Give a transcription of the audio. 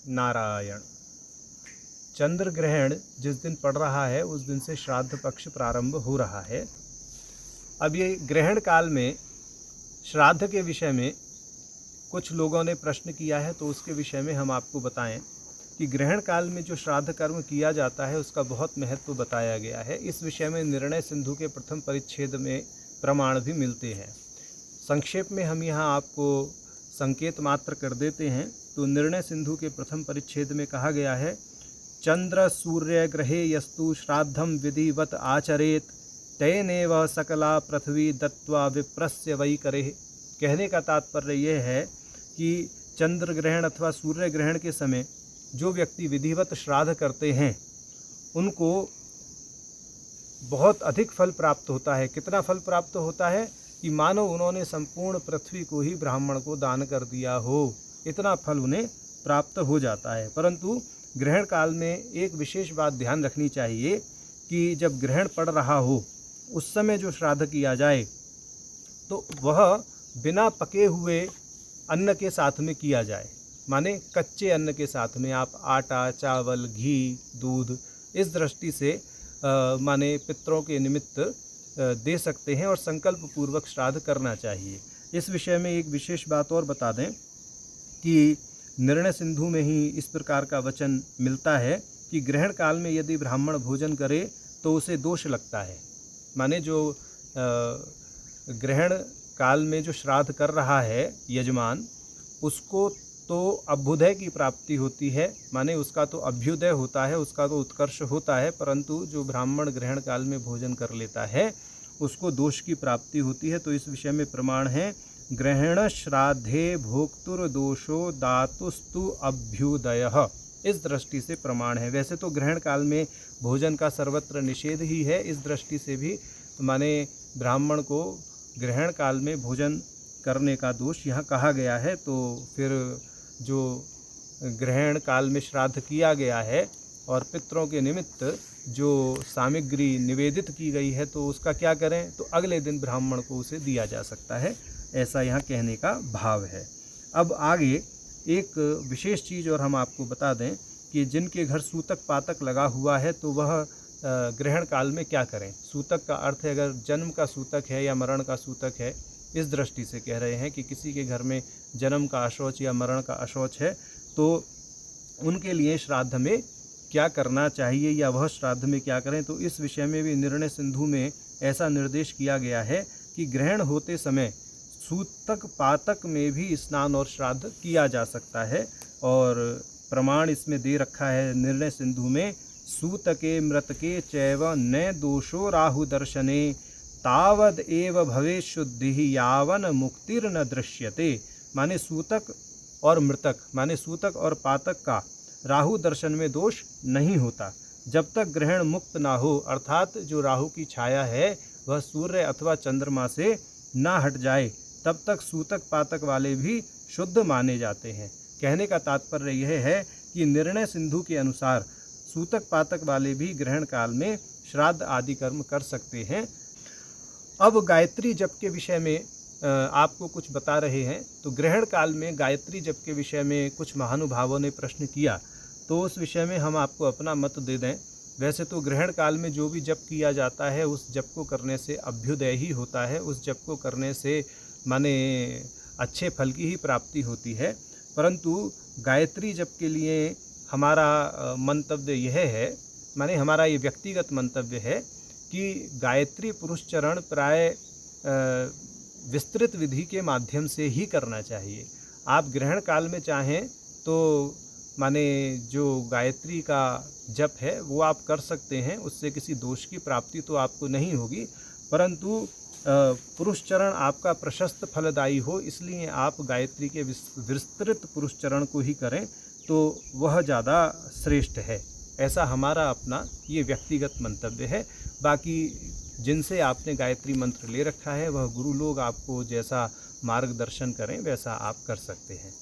नारायण। चंद्र ग्रहण जिस दिन पड़ रहा है उस दिन से श्राद्ध पक्ष प्रारंभ हो रहा है। अब ये ग्रहण काल में श्राद्ध के विषय में कुछ लोगों ने प्रश्न किया है, तो उसके विषय में हम आपको बताएं कि ग्रहण काल में जो श्राद्ध कर्म किया जाता है उसका बहुत महत्व बताया गया है। इस विषय में निर्णय सिंधु के प्रथम परिच्छेद में प्रमाण भी मिलते हैं। संक्षेप में हम यहाँ आपको संकेत मात्र कर देते हैं। तो निर्णय सिंधु के प्रथम परिच्छेद में कहा गया है, चंद्र सूर्य ग्रहे यस्तु श्राद्धम विधिवत आचरेत तेनेव सकला पृथ्वी दत्वा विप्रस्य वै करे। कहने का तात्पर्य यह है कि चंद्र ग्रहण अथवा सूर्य ग्रहण के समय जो व्यक्ति विधिवत श्राद्ध करते हैं उनको बहुत अधिक फल प्राप्त होता है। कितना फल प्राप्त होता है कि मानो उन्होंने संपूर्ण पृथ्वी को ही ब्राह्मण को दान कर दिया हो, इतना फल उन्हें प्राप्त हो जाता है। परंतु ग्रहण काल में एक विशेष बात ध्यान रखनी चाहिए कि जब ग्रहण पड़ रहा हो उस समय जो श्राद्ध किया जाए तो वह बिना पके हुए अन्न के साथ में किया जाए, माने कच्चे अन्न के साथ में। आप आटा, चावल, घी, दूध इस दृष्टि से माने पितरों के निमित्त दे सकते हैं और संकल्प पूर्वक श्राद्ध करना चाहिए। इस विषय में एक विशेष बात और बता दें कि निर्णय सिंधु में ही इस प्रकार का वचन मिलता है कि ग्रहण काल में यदि ब्राह्मण भोजन करे तो उसे दोष लगता है। माने जो ग्रहण काल में जो श्राद्ध कर रहा है यजमान, उसको तो अभ्युदय की प्राप्ति होती है, माने उसका तो अभ्युदय होता है, उसका तो उत्कर्ष होता है। परंतु जो ब्राह्मण ग्रहण काल में भोजन कर लेता है उसको दोष की प्राप्ति होती है। तो इस विषय में प्रमाण है, ग्रहण श्राद्धे भोक्तुर दोषो दातुस्तु अभ्युदयः। इस दृष्टि से प्रमाण है। वैसे तो ग्रहण काल में भोजन का सर्वत्र निषेध ही है, इस दृष्टि से भी माने ब्राह्मण को ग्रहण काल में भोजन करने का दोष यहाँ कहा गया है। तो फिर जो ग्रहण काल में श्राद्ध किया गया है और पितरों के निमित्त जो सामग्री निवेदित की गई है तो उसका क्या करें, तो अगले दिन ब्राह्मण को उसे दिया जा सकता है, ऐसा यहाँ कहने का भाव है। अब आगे एक विशेष चीज़ और हम आपको बता दें कि जिनके घर सूतक पातक लगा हुआ है तो वह ग्रहण काल में क्या करें। सूतक का अर्थ है अगर जन्म का सूतक है या मरण का सूतक है, इस दृष्टि से कह रहे हैं कि किसी के घर में जन्म का अशौच या मरण का अशौच है तो उनके लिए श्राद्ध में क्या करना चाहिए या वह श्राद्ध में क्या करें। तो इस विषय में भी निर्णय सिंधु में ऐसा निर्देश किया गया है कि ग्रहण होते समय सूतक पातक में भी स्नान और श्राद्ध किया जा सकता है। और प्रमाण इसमें दे रखा है निर्णय सिंधु में, सूतके मृतके चैव न दोषो राहु दर्शने तावद एव भवे शुद्धि यावन मुक्तिर्न दृश्यते। माने सूतक और मृतक, माने सूतक और पातक का राहु दर्शन में दोष नहीं होता जब तक ग्रहण मुक्त ना हो, अर्थात जो राहु की छाया है वह सूर्य अथवा चंद्रमा से ना हट जाए, तब तक सूतक पातक वाले भी शुद्ध माने जाते हैं। कहने का तात्पर्य यह है कि निर्णय सिंधु के अनुसार सूतक पातक वाले भी ग्रहण काल में श्राद्ध आदि कर्म कर सकते हैं। अब गायत्री जप के विषय में आपको कुछ बता रहे हैं। तो ग्रहण काल में गायत्री जप के विषय में कुछ महानुभावों ने प्रश्न किया, तो उस विषय में हम आपको अपना मत दे दें। वैसे तो ग्रहण काल में जो भी जप किया जाता है उस जप को करने से अभ्युदय ही होता है, उस जप को करने से माने अच्छे फल की ही प्राप्ति होती है। परंतु गायत्री जप के लिए हमारा मंतव्य यह है, माने हमारा ये व्यक्तिगत मंतव्य है कि गायत्री पुरुष चरण प्राय विस्तृत विधि के माध्यम से ही करना चाहिए। आप ग्रहण काल में चाहें तो माने जो गायत्री का जप है वो आप कर सकते हैं, उससे किसी दोष की प्राप्ति तो आपको नहीं होगी। परंतु पुरुष चरण आपका प्रशस्त फलदायी हो, इसलिए आप गायत्री के विस्तृत पुरुष चरण को ही करें तो वह ज़्यादा श्रेष्ठ है। ऐसा हमारा अपना ये व्यक्तिगत मंतव्य है। बाकी जिनसे आपने गायत्री मंत्र ले रखा है वह गुरु लोग आपको जैसा मार्गदर्शन करें वैसा आप कर सकते हैं।